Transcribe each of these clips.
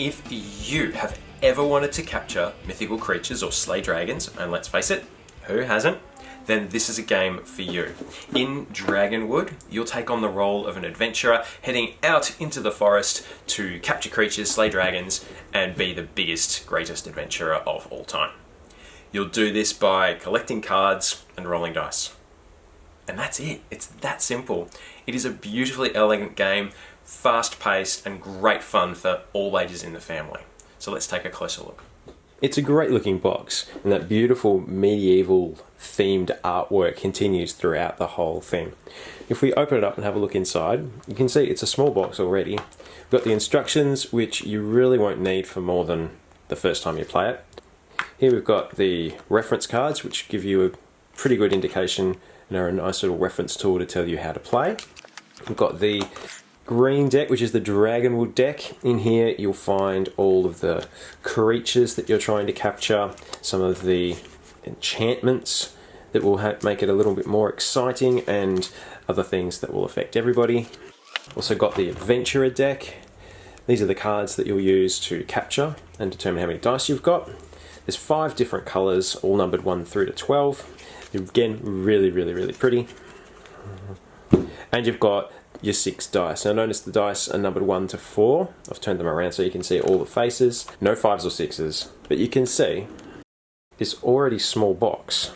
If you have ever wanted to capture mythical creatures or slay dragons, and let's face it, who hasn't, then this is a game for you. In Dragonwood, you'll take on the role of an adventurer heading out into the forest to capture creatures, slay dragons, and be the biggest, greatest adventurer of all time. You'll do this by collecting cards and rolling dice. And that's it. It's that simple. It is a beautifully elegant game, fast-paced and great fun for all ages in the family. So let's take a closer look. It's a great looking box, and that beautiful medieval themed artwork continues throughout the whole thing. If we open it up and have a look inside, you can see it's a small box already. We've got the instructions, which you really won't need for more than the first time you play it. Here we've got the reference cards, which give you a pretty good indication and are a nice little reference tool to tell you how to play. We've got the green deck, which is the Dragonwood deck. In here you'll find all of the creatures that you're trying to capture, some of the enchantments that will make it a little bit more exciting, and other things that will affect everybody. Also got the adventurer deck. These are the cards that you'll use to capture and determine how many dice you've got. There's 5 different colours, all numbered 1 through to 12. Again, really pretty. And you've got your 6 dice. Now notice the dice are numbered 1 to 4. I've turned them around so you can see all the faces. No 5s or 6s, but you can see this already small box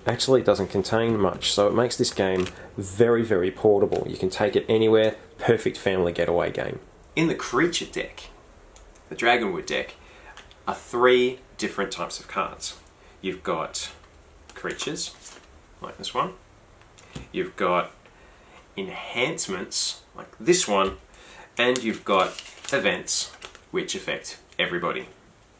actually doesn't contain much, so it makes this game very portable. You can take it anywhere. Perfect family getaway game. In the creature deck, the Dragonwood deck, are 3 different types of cards. You've got creatures, like this one. You've got enhancements, like this one. And you've got events, which affect everybody.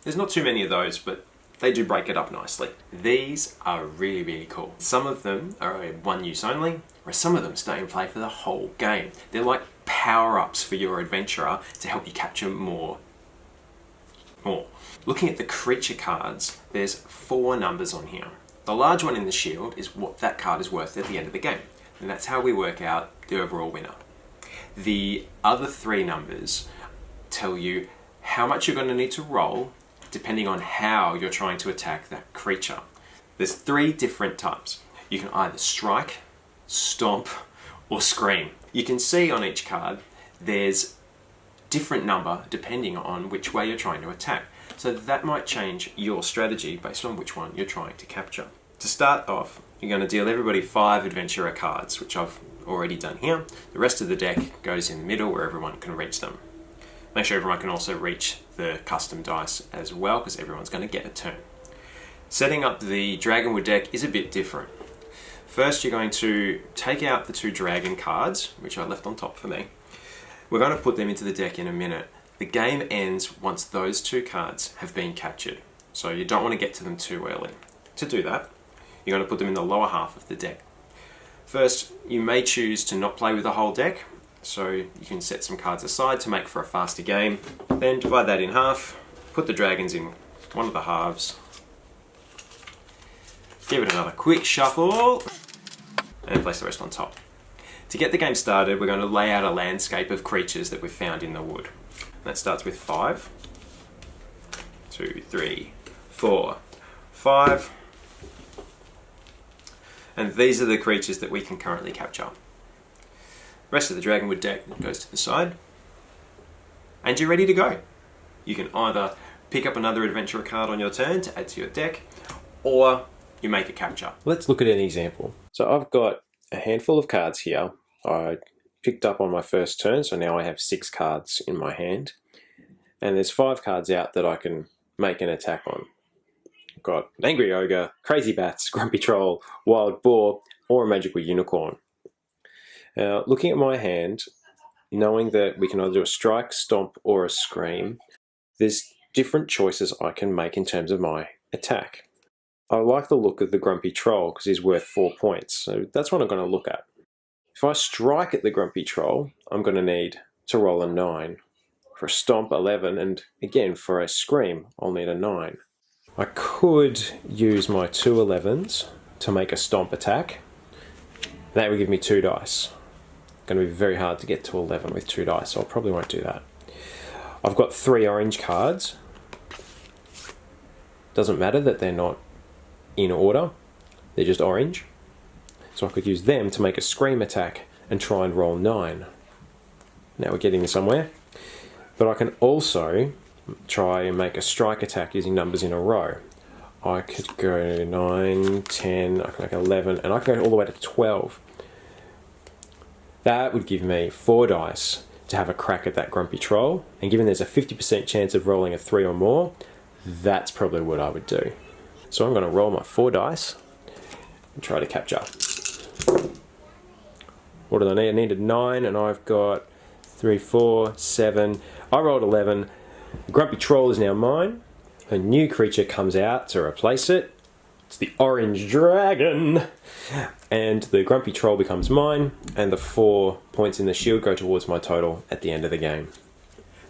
There's not too many of those, but they do break it up nicely. These are really cool. Some of them are one use only, whereas some of them stay in play for the whole game. They're like power-ups for your adventurer to help you capture more. Looking at the creature cards, there's 4 numbers on here. The large one in the shield is what that card is worth at the end of the game, and that's how we work out the overall winner. The other 3 numbers tell you how much you're going to need to roll depending on how you're trying to attack that creature. There's 3 different types. You can either strike, stomp, or scream. You can see on each card there's different number depending on which way you're trying to attack. So that might change your strategy based on which one you're trying to capture. To start off, you're going to deal everybody 5 adventurer cards, which I've already done here. The rest of the deck goes in the middle where everyone can reach them. Make sure everyone can also reach the custom dice as well, because everyone's going to get a turn. Setting up the Dragonwood deck is a bit different. First, you're going to take out the 2 dragon cards, which I left on top for me. We're going to put them into the deck in a minute. The game ends once those 2 cards have been captured, so you don't want to get to them too early. To do that, you're going to put them in the lower half of the deck. First, you may choose to not play with the whole deck, so you can set some cards aside to make for a faster game. Then divide that in half, put the dragons in one of the halves, give it another quick shuffle, and place the rest on top. To get the game started, we're going to lay out a landscape of creatures that we've found in the wood. That starts with 5, 2, 3, 4, 5. And these are the creatures that we can currently capture. The rest of the Dragonwood deck goes to the side. And you're ready to go. You can either pick up another adventurer card on your turn to add to your deck, or you make a capture. Let's look at an example. So I've got a handful of cards here. I picked up on my first turn, so now I have 6 cards in my hand. And there's 5 cards out that I can make an attack on. I've got an Angry Ogre, Crazy Bats, Grumpy Troll, Wild Boar, or a Magical Unicorn. Now, looking at my hand, knowing that we can either do a strike, stomp, or a scream, there's different choices I can make in terms of my attack. I like the look of the Grumpy Troll because he's worth 4 points, so that's what I'm going to look at. If I strike at the Grumpy Troll, I'm going to need to roll a 9. For a stomp, 11, and again for a scream, I'll need a 9. I could use my 2 11s to make a stomp attack. That would give me 2 dice. Going to be very hard to get to 11 with 2 dice, so I probably won't do that. I've got 3 orange cards. Doesn't matter that they're not in order, they're just orange. So I could use them to make a scream attack and try and roll 9. Now we're getting somewhere. But I can also try and make a strike attack using numbers in a row. I could go 9, 10, I can make 11, and I can go all the way to 12. That would give me 4 dice to have a crack at that grumpy troll, and given there's a 50% chance of rolling a 3 or more, that's probably what I would do. So I'm going to roll my 4 dice and try to capture. What did I need? I needed 9, and I've got 3, 4, 7. I rolled 11. The grumpy troll is now mine. A new creature comes out to replace it. It's the orange dragon. And the grumpy troll becomes mine, and the 4 points in the shield go towards my total at the end of the game.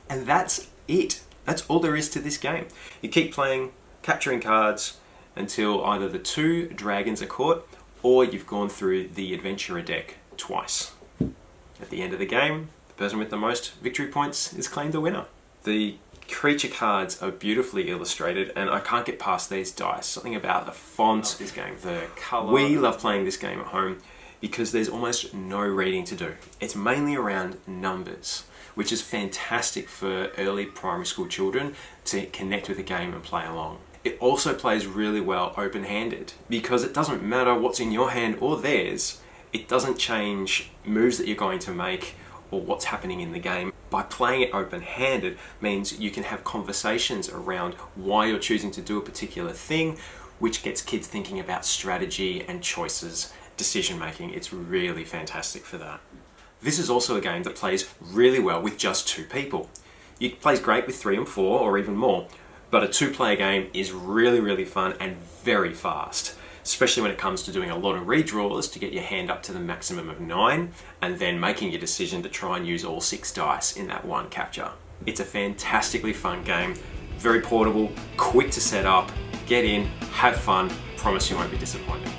And that's it. That's all there is to this game. You keep playing, capturing cards, until either the 2 dragons are caught, or you've gone through the adventurer deck twice. At the end of the game, the person with the most victory points is claimed the winner. The creature cards are beautifully illustrated, and I can't get past these dice. Something about the font of this game, the colour. We love playing this game at home because there's almost no reading to do. It's mainly around numbers, which is fantastic for early primary school children to connect with the game and play along. It also plays really well open-handed because it doesn't matter what's in your hand or theirs. It doesn't change moves that you're going to make or what's happening in the game. By playing it open-handed means you can have conversations around why you're choosing to do a particular thing, which gets kids thinking about strategy and choices, decision making. It's really fantastic for that. This is also a game that plays really well with just 2 people. It plays great with 3 and 4 or even more, but a 2-player game is really fun and very fast, especially when it comes to doing a lot of redraws to get your hand up to the maximum of 9 and then making your decision to try and use all 6 dice in that one capture. It's a fantastically fun game, very portable, quick to set up, get in, have fun, promise you won't be disappointed.